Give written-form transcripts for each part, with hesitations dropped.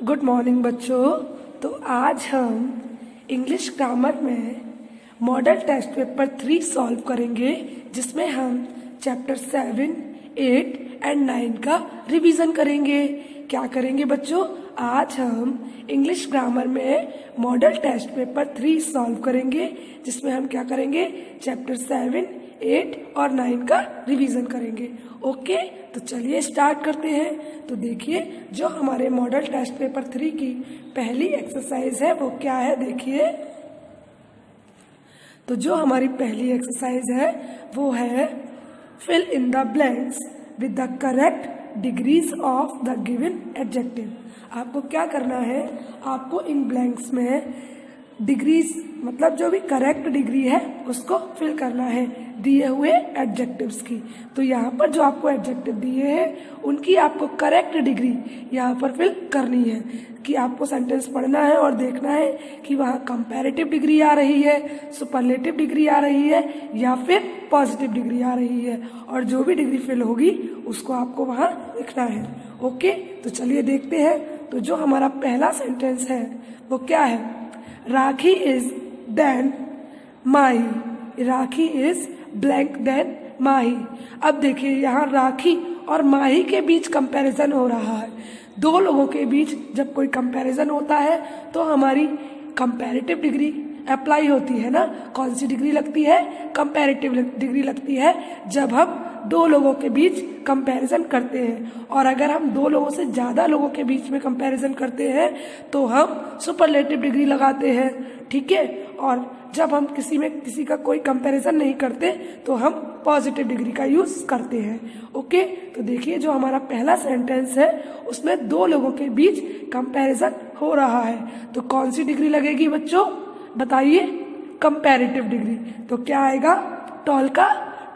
Good morning बच्चों। तो आज हम इंग्लिश ग्रामर में मॉडल टेस्ट पेपर 3 सॉल्व करेंगे, जिसमें हम चैप्टर 7, 8 एंड 9 का रिवीजन करेंगे। क्या करेंगे बच्चों? आज हम इंग्लिश ग्रामर में मॉडल टेस्ट पेपर 3 सॉल्व करेंगे, जिसमें हम क्या करेंगे? चैप्टर 7, 8 और 9 का रिवीजन करेंगे। ओके, तो चलिए स्टार्ट करते हैं। तो देखिए, जो हमारे मॉडल टेस्ट पेपर 3 की पहली एक्सरसाइज है वो क्या है, देखिए। तो जो हमारी पहली एक्सरसाइज है वो है fill in the blanks with the correct degrees of the given adjective. आपको क्या करना है? आपको इन ब्लैंक्स में डिग्रीज मतलब जो भी करेक्ट डिग्री है उसको फिल करना है दिए हुए एडजेक्टिव्स की। तो यहाँ पर जो आपको एडजेक्टिव दिए हैं उनकी आपको करेक्ट डिग्री यहाँ पर फिल करनी है। कि आपको सेंटेंस पढ़ना है और देखना है कि वहाँ कंपैरेटिव डिग्री आ रही है, सुपरलेटिव डिग्री आ रही है या फिर पॉजिटिव डिग्री आ रही है, और जो भी डिग्री फिल होगी उसको आपको वहाँ लिखना है। ओके, तो चलिए देखते हैं। तो जो हमारा पहला सेंटेंस है वो क्या है? Rakhi is than Mahi. Rakhi is blank than Mahi. अब देखिए, यहाँ राखी और माही के बीच कंपैरिजन हो रहा है। दो लोगों के बीच जब कोई कंपैरिजन होता है तो हमारी कंपैरेटिव डिग्री अप्लाई होती है ना। कौन सी डिग्री लगती है? कंपैरेटिव डिग्री लगती है जब हम दो लोगों के बीच कंपैरिजन करते हैं। और अगर हम दो लोगों से ज़्यादा लोगों के बीच में कंपैरिजन करते हैं तो हम सुपरलेटिव डिग्री लगाते हैं, ठीक है। और जब हम किसी का कोई कंपैरिजन नहीं करते तो हम पॉजिटिव डिग्री का यूज करते हैं। ओके, तो देखिए, जो हमारा पहला सेंटेंस है उसमें दो लोगों के बीच कंपैरिजन हो रहा है। तो कौन सी डिग्री लगेगी बच्चों, बताइए? Comparative degree. तो क्या आएगा? टॉल का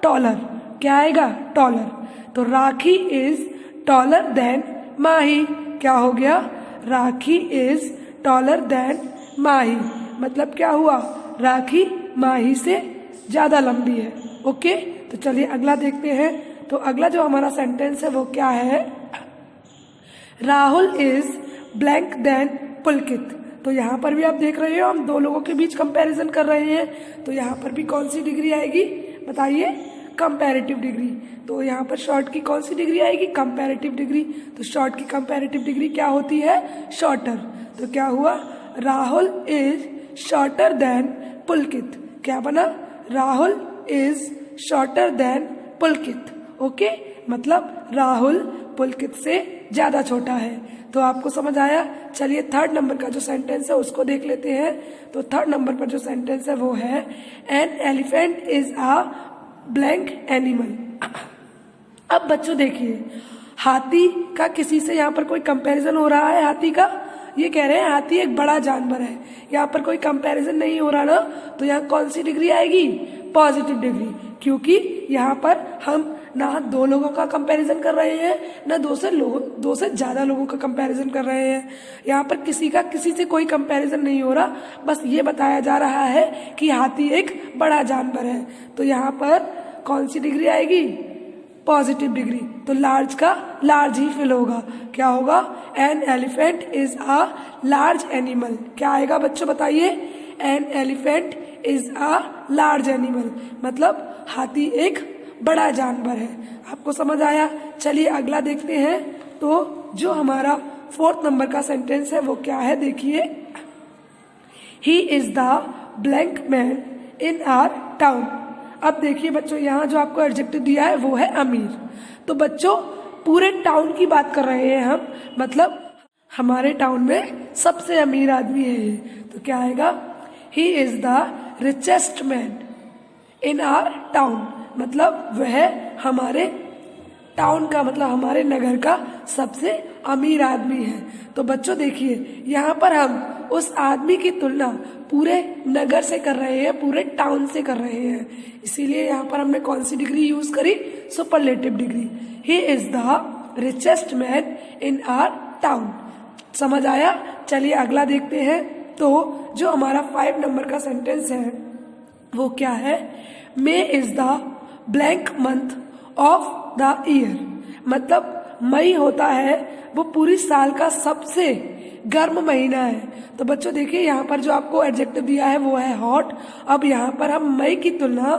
टॉलर। क्या आएगा? टॉलर। तो राखी इज टॉलर देन माही। क्या हो गया? राखी इज टॉलर देन माही। मतलब क्या हुआ? राखी माही से ज्यादा लंबी है। ओके, तो चलिए अगला देखते हैं। तो अगला जो हमारा सेंटेंस है वो क्या है? राहुल इज ब्लैंक देन पुलकित। तो यहाँ पर भी आप देख रहे हो हम दो लोगों के बीच कंपैरिजन कर रहे हैं। तो यहाँ पर भी कौन सी डिग्री आएगी, बताइए? Comparative degree. तो यहाँ पर शॉर्ट की कौन सी डिग्री आएगी? Comparative degree. तो शॉर्ट की कंपैरेटिव डिग्री क्या होती है? शॉर्टर। तो क्या हुआ? राहुल इज शॉर्टर देन पुलकित। क्या बना? Rahul is shorter than Pulkit. Okay, मतलब राहुल पुलकित से ज्यादा छोटा है। तो आपको समझ आया? चलिए थर्ड नंबर का जो सेंटेंस है उसको देख लेते हैं। तो थर्ड नंबर पर जो सेंटेंस है वो है an elephant is a blank animal. अब बच्चों देखिए, हाथी का किसी से यहाँ पर कोई कंपैरिजन हो रहा है? हाथी का ये कह रहे हैं हाथी एक बड़ा जानवर है। यहाँ पर कोई कंपैरिजन नहीं हो रहा ना, तो यहाँ कौन सी डिग्री आएगी? Positive degree. क्योंकि यहाँ पर हम ना दो लोगों का कंपैरिजन कर रहे हैं ना दो से ज्यादा लोगों का कंपैरिजन कर रहे हैं। यहाँ पर किसी से कोई कंपैरिजन नहीं हो रहा, बस ये बताया जा रहा है कि हाथी एक बड़ा जानवर है। तो यहाँ पर कौन सी डिग्री आएगी? Positive degree. तो लार्ज का लार्ज ही फिल होगा। क्या होगा? An elephant is a large animal. क्या आएगा बच्चों, बताइए? An elephant is a large animal, मतलब हाथी एक बड़ा जानवर है। आपको समझ आया? चलिए अगला देखते हैं। तो जो हमारा फोर्थ नंबर का सेंटेंस है वो क्या है, देखिए। He is the blank man in our town. अब देखिए बच्चों, यहाँ जो आपको एडजेक्टिव दिया है वो है अमीर। तो बच्चों पूरे टाउन की बात कर रहे हैं हम, मतलब हमारे टाउन में सबसे अमीर आदमी है ये। तो क्या आएगा? He is the richest man in our town, मतलब वह हमारे टाउन का मतलब हमारे नगर का सबसे अमीर आदमी है। तो बच्चों देखिए, यहाँ पर हम उस आदमी की तुलना पूरे नगर से कर रहे हैं, पूरे टाउन से कर रहे हैं। इसीलिए यहाँ पर हमने कौन सी डिग्री यूज करी? Superlative degree. He is the richest man in our town. समझ आया? चलिए अगला देखते हैं। तो जो हमारा 5 नंबर का सेंटेंस है वो क्या है? May is the blank month of the year. मतलब मई होता है वो पूरी साल का सबसे गर्म महीना है। तो बच्चों देखिए यहाँ पर जो आपको एडजेक्टिव दिया है वो है हॉट। अब यहाँ पर हम मई की तुलना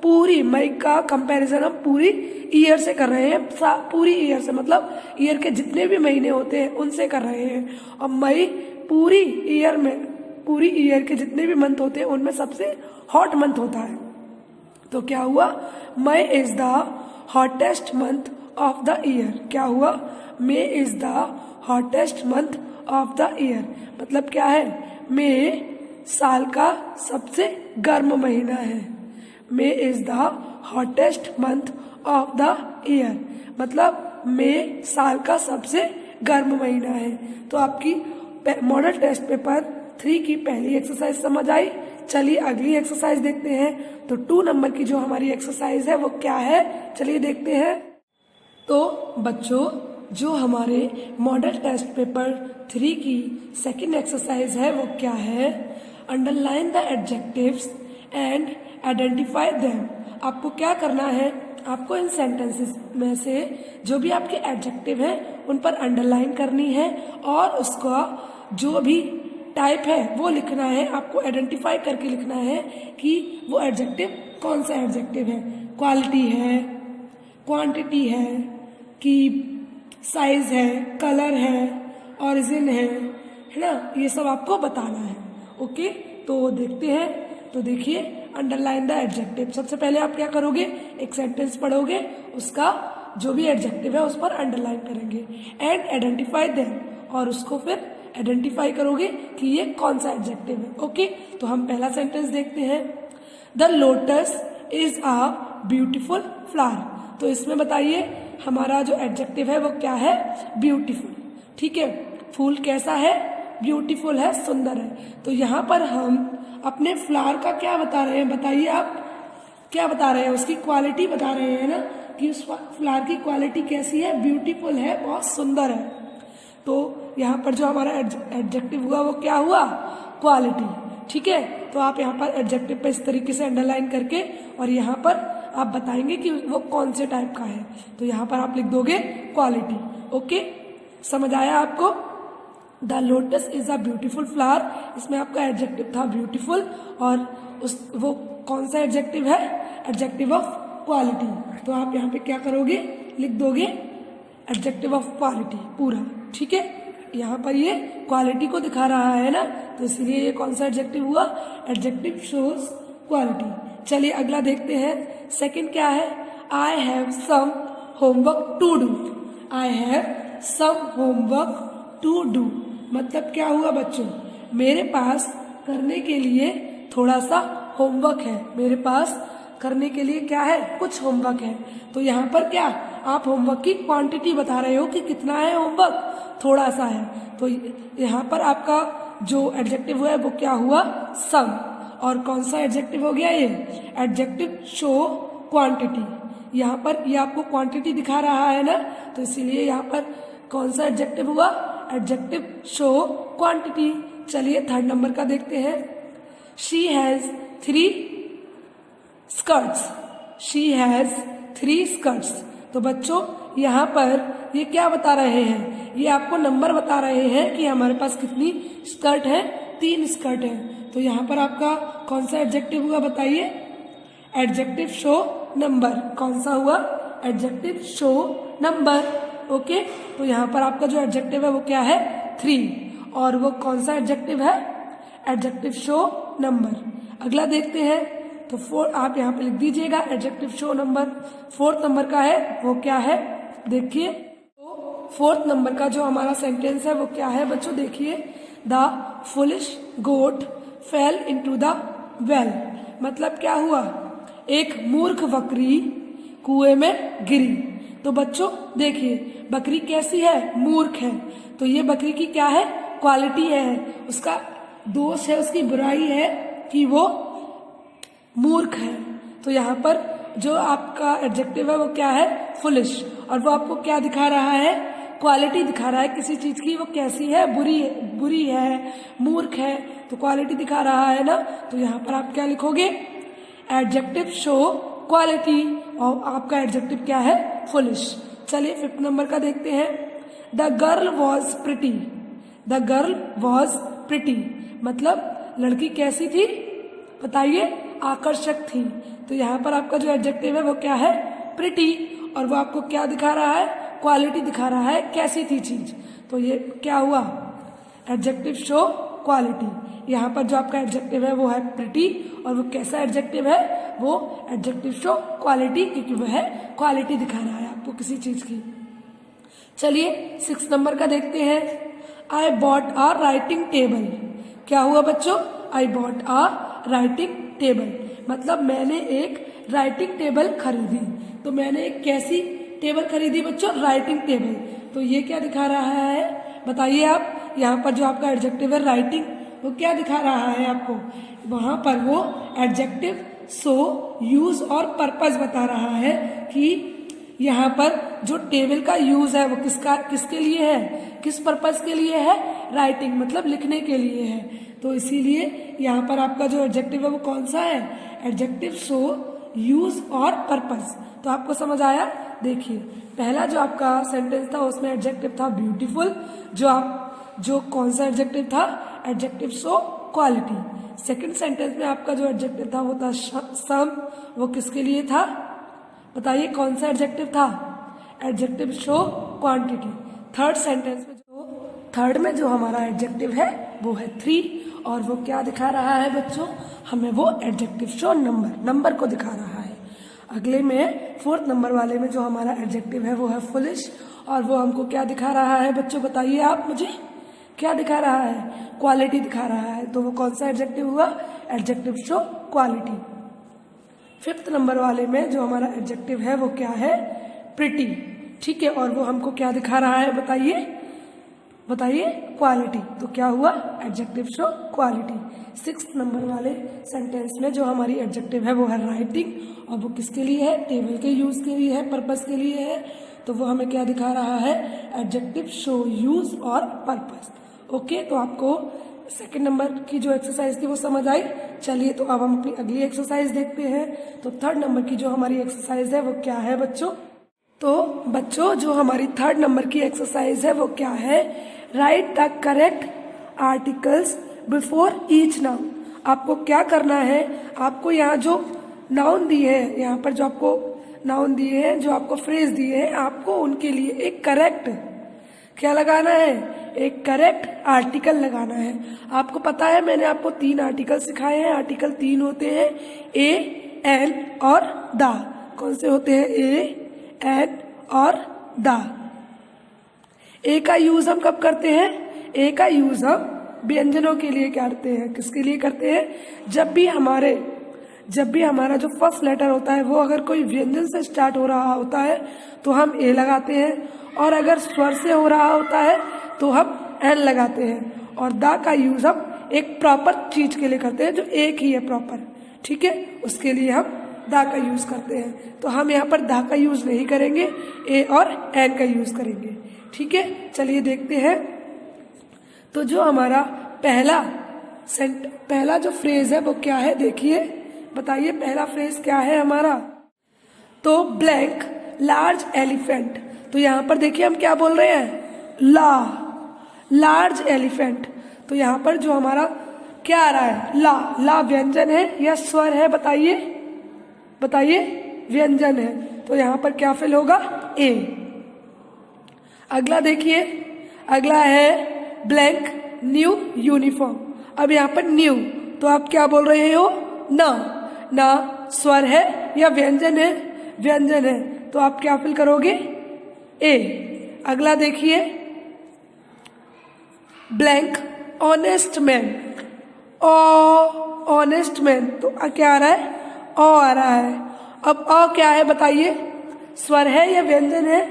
पूरी, मई का कंपैरिजन हम पूरी ईयर से कर रहे हैं, पूरी ईयर से मतलब ईयर के जितने भी महीने होते हैं उनसे कर रहे हैं। और मई पूरी ईयर में, पूरी ईयर के जितने भी मंथ होते हैं उनमें सबसे हॉट मंथ होता है। तो क्या हुआ, May is the hottest month of the year. क्या हुआ, May is the hottest month of the year. मतलब क्या है, मई साल का सबसे गर्म महीना है। May is the hottest month of the year, मतलब मई साल का सबसे गर्म महीना है। तो आपकी मॉडल टेस्ट पेपर 3 की पहली एक्सरसाइज समझ आई। चलिए अगली एक्सरसाइज देखते हैं। तो 2 नंबर की जो हमारी एक्सरसाइज है वो क्या है, चलिए देखते हैं। तो बच्चों जो हमारे मॉडल टेस्ट पेपर 3 की सेकंड एक्सरसाइज है वो क्या है, underline the adjectives and identify them. आपको क्या करना है, आपको इन सेंटेंसेस में से जो भी आपके एडजेक्टिव हैं उन पर अंडरलाइन करनी है और उसका जो भी टाइप है वो लिखना है। आपको आइडेंटिफाई करके लिखना है कि वो एडजेक्टिव कौन सा एडजेक्टिव है, क्वालिटी है, क्वांटिटी है, कि साइज है, कलर है, ओरिजिन है ना, ये सब आपको बताना है। ओके, तो देखते हैं। तो देखिए अंडरलाइन द एडजेक्टिव। सबसे पहले आप क्या करोगे, एक सेंटेंस पढ़ोगे, उसका जो भी एडजेक्टिव है उस पर अंडरलाइन करेंगे एंड आइडेंटिफाई देम, और उसको फिर आइडेंटिफाई करोगे कि ये कौन सा एडजेक्टिव है। ओके, तो हम पहला सेंटेंस देखते हैं। The lotus is a beautiful flower. तो इसमें बताइए हमारा जो एडजेक्टिव है वो क्या है, ब्यूटीफुल। ठीक है, फूल कैसा है, ब्यूटीफुल है, सुंदर है। तो यहाँ पर हम अपने फ्लावर का क्या बता रहे हैं, बताइए आप क्या बता रहे हैं, उसकी क्वालिटी बता रहे हैं ना, कि उस फ्लावर की क्वालिटी कैसी है, ब्यूटीफुल है, बहुत सुंदर है। तो यहाँ पर जो हमारा एडजेक्टिव हुआ वो क्या हुआ, क्वालिटी। ठीक है, तो आप यहाँ पर एडजेक्टिव पे इस तरीके से अंडरलाइन करके और यहाँ पर आप बताएंगे कि वो कौन से टाइप का है। तो यहाँ पर आप लिख दोगे क्वालिटी। ओके, समझ आया आपको। The lotus is a beautiful flower, इसमें आपका एडजेक्टिव था ब्यूटीफुल और वो कौन सा एडजेक्टिव है, एडजेक्टिव ऑफ क्वालिटी। तो आप यहाँ पे क्या करोगे, लिख दोगे एडजेक्टिव ऑफ क्वालिटी पूरा। ठीक है, यहाँ पर ये क्वालिटी को दिखा रहा है ना, तो इसलिए ये कौन सा एडजेक्टिव हुआ, एडजेक्टिव शोज क्वालिटी। चलिए अगला देखते हैं। सेकंड क्या है, I have some homework to do. I have some homework to do, मतलब क्या हुआ बच्चों, मेरे पास करने के लिए थोड़ा सा होमवर्क है, मेरे पास करने के लिए क्या है, कुछ होमवर्क है। तो यहाँ पर क्या, आप होमवर्क की क्वांटिटी बता रहे हो कि कितना है होमवर्क, थोड़ा सा है। तो यहाँ पर आपका जो एडजेक्टिव हुआ है वो क्या हुआ, सम। और कौन सा एडजेक्टिव हो गया, ये एडजेक्टिव शो क्वांटिटी। यहाँ पर ये आपको क्वांटिटी दिखा रहा है ना, तो इसीलिए यहाँ पर कौन सा एडजेक्टिव हुआ, एडजेक्टिव शो क्वांटिटी। चलिए थर्ड नंबर का देखते हैं। She has 3 skirts. She has 3 skirts. तो बच्चों यहाँ पर ये क्या बता रहे हैं, ये आपको नंबर बता रहे हैं कि हमारे पास कितनी स्कर्ट है, 3 स्कर्ट है। तो यहाँ पर आपका कौन सा एडजेक्टिव हुआ बताइए, एडजेक्टिव शो नंबर। कौन सा हुआ, एडजेक्टिव शो नंबर। ओके, तो यहाँ पर आपका जो एडजेक्टिव है वो क्या है, 3, और वो कौन सा एडजेक्टिव है, एडजेक्टिव शो नंबर। अगला देखते हैं। तो 4 आप यहाँ पे लिख दीजिएगा adjective show number. 4th number का है वो क्या है, देखिए। तो 4th नंबर का जो हमारा सेंटेंस है वो क्या है बच्चों, देखिए। The foolish goat fell into the well, मतलब क्या हुआ, एक मूर्ख बकरी कुएं में गिरी। तो बच्चों देखिए बकरी कैसी है, मूर्ख है। तो ये बकरी की क्या है, क्वालिटी है, उसका दोष है, उसकी बुराई है कि वो मूर्ख है। तो यहाँ पर जो आपका एडजेक्टिव है वो क्या है, फुलिश, और वो आपको क्या दिखा रहा है, क्वालिटी दिखा रहा है किसी चीज की, वो कैसी है, बुरी है, मूर्ख है। तो क्वालिटी दिखा रहा है ना, तो यहाँ पर आप क्या लिखोगे, एडजेक्टिव शो क्वालिटी, और आपका एडजेक्टिव क्या है, फुलिश। चलिए 5th नंबर का देखते हैं। The girl was pretty. The girl was pretty मतलब लड़की कैसी थी बताइए, आकर्षक थी। तो यहाँ पर आपका जो एडजेक्टिव है वो क्या है, प्रिटी, और वो आपको क्या दिखा रहा है, क्वालिटी दिखा रहा है, कैसी थी चीज। तो ये क्या हुआ, एडजेक्टिव शो क्वालिटी। यहाँ पर जो आपका एडजेक्टिव है वो है प्रिटी, और वो कैसा एडजेक्टिव है, वो एडजेक्टिव शो क्वालिटी, क्योंकि वो है क्वालिटी दिखा रहा है आपको किसी चीज की। चलिए 6 नंबर का देखते हैं। I bought a writing table. क्या हुआ बच्चों, I bought a writing table मतलब मैंने एक राइटिंग टेबल खरीदी। तो मैंने एक कैसी टेबल खरीदी बच्चों, राइटिंग टेबल। तो ये क्या दिखा रहा है बताइए आप, यहाँ पर जो आपका एडजेक्टिव है राइटिंग, वो क्या दिखा रहा है आपको, वहां पर वो एडजेक्टिव सो, यूज और पर्पस बता रहा है कि यहाँ पर जो टेबल का यूज है वो किसके लिए है, किस पर्पस के लिए है, राइटिंग मतलब लिखने के लिए है। तो इसीलिए यहाँ पर आपका जो एडजेक्टिव है वो कौन सा है, एडजेक्टिव सो, यूज और पर्पस। तो आपको समझ आया। देखिए पहला जो आपका सेंटेंस था उसमें एडजेक्टिव था ब्यूटीफुल, जो कौन सा एडजेक्टिव था, adjective so quality. Second sentence में आपका जो एडजेक्टिव था वो था सम, वो किसके लिए था बताइए, कौन सा एडजेक्टिव था, adjective show quantity. Third sentence में थर्ड में जो हमारा एडजेक्टिव है वो है 3, और वो क्या दिखा रहा है बच्चों, हमें वो एडजेक्टिव शो नंबर को दिखा रहा है। अगले में 4th नंबर वाले में जो हमारा एडजेक्टिव है वो है फुलिश, और वो हमको क्या दिखा रहा है बच्चों बताइए आप मुझे, क्या दिखा रहा है, क्वालिटी दिखा रहा है। तो वो कौन सा एडजेक्टिव हुआ, adjective show quality. 5th number वाले में जो हमारा एडजेक्टिव है वो क्या है, प्रिटी, ठीक है, और वो हमको क्या दिखा रहा है बताइए क्वालिटी। तो क्या हुआ, adjective show quality. 6th number वाले सेंटेंस में जो हमारी एडजेक्टिव है वो है राइटिंग, और वो किसके लिए है, टेबल के यूज के लिए है, पर्पस के लिए है। तो वो हमें क्या दिखा रहा है, एडजेक्टिव शो यूज और पर्पस। ओके, तो आपको 2nd नंबर की जो एक्सरसाइज थी वो समझ आई। चलिए तो अब हम अपनी अगली एक्सरसाइज देखते हैं। तो 3rd नंबर की जो हमारी एक्सरसाइज है वो क्या है बच्चों, तो बच्चों जो हमारी 3rd नंबर की एक्सरसाइज है वो क्या है, right the correct articles before each noun. आपको क्या करना है, आपको यहाँ जो नाउन दिए हैं, यहाँ पर जो आपको नाउन दिए हैं, जो आपको फ्रेज दिए हैं, आपको उनके लिए एक करेक्ट क्या लगाना है, एक करेक्ट आर्टिकल लगाना है। आपको पता है मैंने आपको 3 आर्टिकल सिखाए हैं। आर्टिकल 3 होते हैं, ए, एन और द। कौन से होते हैं, ए, एन और द। ए का यूज हम कब करते हैं, ए का यूज हम व्यंजनों के लिए करते हैं। किसके लिए करते हैं, जब भी हमारा जो फर्स्ट लेटर होता है वो अगर कोई व्यंजन से स्टार्ट हो रहा होता है तो हम ए लगाते हैं, और अगर स्वर से हो रहा होता है तो हम एन लगाते हैं। और द का यूज हम एक प्रॉपर चीज के लिए करते हैं जो एक ही है प्रॉपर, ठीक है, उसके लिए हम द का यूज करते हैं। तो हम यहाँ पर द का यूज नहीं करेंगे, ए और एन का यूज करेंगे, ठीक है। चलिए देखते हैं। तो जो हमारा पहला जो फ्रेज है वो क्या है, देखिए बताइए पहला फ्रेज क्या है हमारा, तो ब्लैंक लार्ज एलिफेंट। तो यहाँ पर देखिए हम क्या बोल रहे हैं, लार्ज एलिफेंट। तो यहाँ पर जो हमारा क्या आ रहा है, ला व्यंजन है या स्वर है, बताइए व्यंजन है। तो यहाँ पर क्या फिल होगा, ए। अगला देखिए, अगला है ब्लैंक न्यू यूनिफॉर्म। अब यहाँ पर न्यू, तो आप क्या बोल रहे हो, ना स्वर है या व्यंजन है, व्यंजन है। तो आप क्या फिल करोगे, ए। अगला देखिए blank honest man, honest man. तो क्या आ रहा है, आ रहा है। अब क्या है बताइए, स्वर है या व्यंजन है,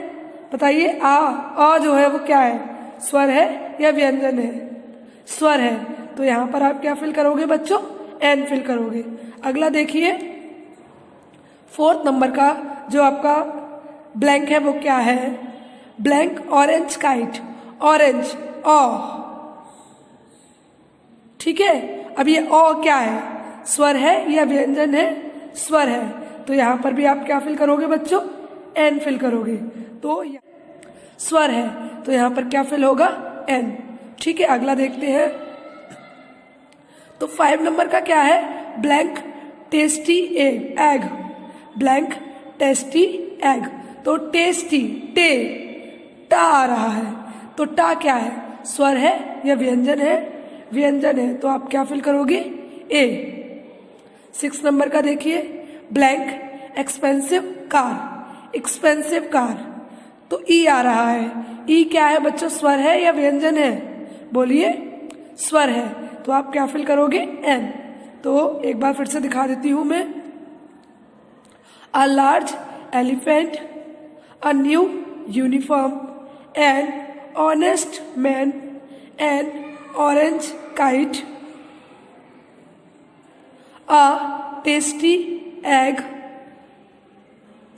बताइए। आ जो है वो क्या है, स्वर है या व्यंजन है, स्वर है। तो यहाँ पर आप क्या फिल करोगे बच्चों, एन फिल करोगे। अगला देखिए 4th नंबर का जो आपका ब्लैंक है वो क्या है, ब्लैंक ऑरेंज काइट, ऑरेंज ठीक है। अब ये क्या है, स्वर है या व्यंजन है, स्वर है। तो यहाँ पर भी आप क्या फिल करोगे बच्चों, एन फिल करोगे। तो स्वर है, तो यहाँ पर क्या फिल होगा, एन। ठीक है, अगला देखते हैं। तो 5 नंबर का क्या है, blank tasty egg, blank tasty egg. तो टेस्टी, टे, टा आ रहा है, तो टा क्या है, स्वर है या व्यंजन है, व्यंजन है, तो आप क्या फिल करोगे, ए। 6 नंबर का देखिए, blank expensive car, expensive car, तो ई आ रहा है। ई क्या है बच्चों, स्वर है या व्यंजन है, बोलिए, स्वर है, तो आप क्या फिल करोगे, एन। तो एक बार फिर से दिखा देती हूं मैं। A large elephant, a new uniform, an honest man, N orange kite, a tasty egg,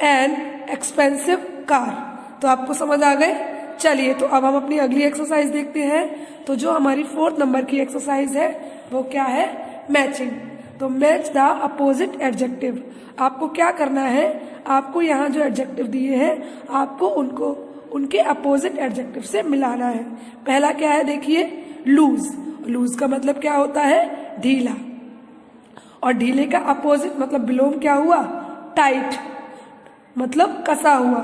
an expensive car. तो आपको समझ आ गए। चलिए, तो अब हम अपनी अगली एक्सरसाइज देखते हैं। तो जो हमारी 4th नंबर की एक्सरसाइज है वो क्या है, मैचिंग। तो मैच द अपोजिट एडजेक्टिव। आपको क्या करना है, आपको यहाँ जो एडजेक्टिव दिए हैं आपको उनको उनके अपोजिट एडजेक्टिव से मिलाना है। पहला क्या है, देखिए, लूज। लूज का मतलब क्या होता है, ढीला, और ढीले का अपोजिट मतलब विलोम क्या हुआ, टाइट, मतलब कसा हुआ।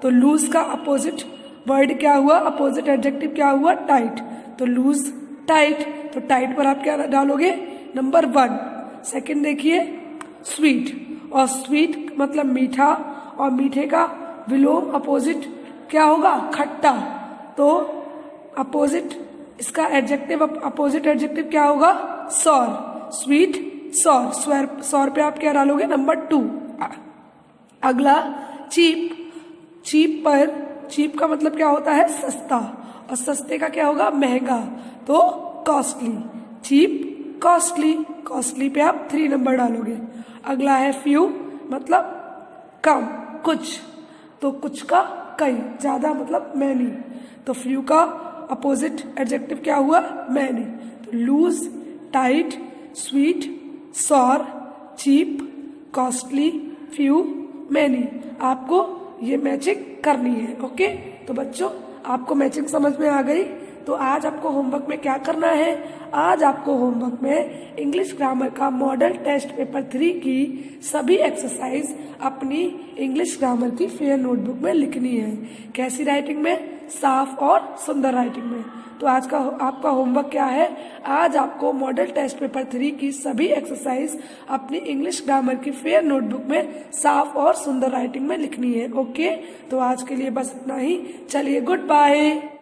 तो लूज का अपोजिट वर्ड क्या हुआ, अपोजिट एडजेक्टिव क्या हुआ, टाइट। तो लूज, टाइट, तो टाइट पर आप क्या डालोगे, नंबर 1। सेकंड देखिए, स्वीट, और स्वीट मतलब मीठा, और मीठे का विलोम अपोजिट क्या होगा, खट्टा। तो अपोजिट इसका एडजेक्टिव, अपोजिट एडजेक्टिव क्या होगा, सॉर, स्वीट सॉर। सॉर पे आप क्या डालोगे, नंबर 2। अगला चीप, चीप पर, चीप का मतलब क्या होता है, सस्ता, और सस्ते का क्या होगा, महंगा, तो कॉस्टली। चीप, कॉस्टली, कॉस्टली पे आप 3 नंबर डालोगे। अगला है फ्यू, मतलब कम, कुछ, तो कुछ का कई, ज्यादा मतलब मैनी। तो फ्यू का अपोजिट एडजेक्टिव क्या हुआ, मैनी। तो loose, tight, sweet, sour, cheap, costly, few, many. आपको ये मैचिंग करनी है। ओके, तो बच्चों आपको मैचिंग समझ में आ गई। तो आज आपको होमवर्क में क्या करना है, आज आपको होमवर्क में इंग्लिश ग्रामर का मॉडल टेस्ट पेपर 3 की सभी एक्सरसाइज अपनी इंग्लिश ग्रामर की फेयर नोटबुक में लिखनी है। कैसी राइटिंग में, साफ और सुंदर राइटिंग में। तो आज का आपका होमवर्क क्या है, आज आपको मॉडल टेस्ट पेपर 3 की सभी एक्सरसाइज अपनी इंग्लिश ग्रामर की फेयर नोटबुक में साफ और सुंदर राइटिंग में लिखनी है। ओके, तो आज के लिए बस इतना ही। चलिए, गुड बाय।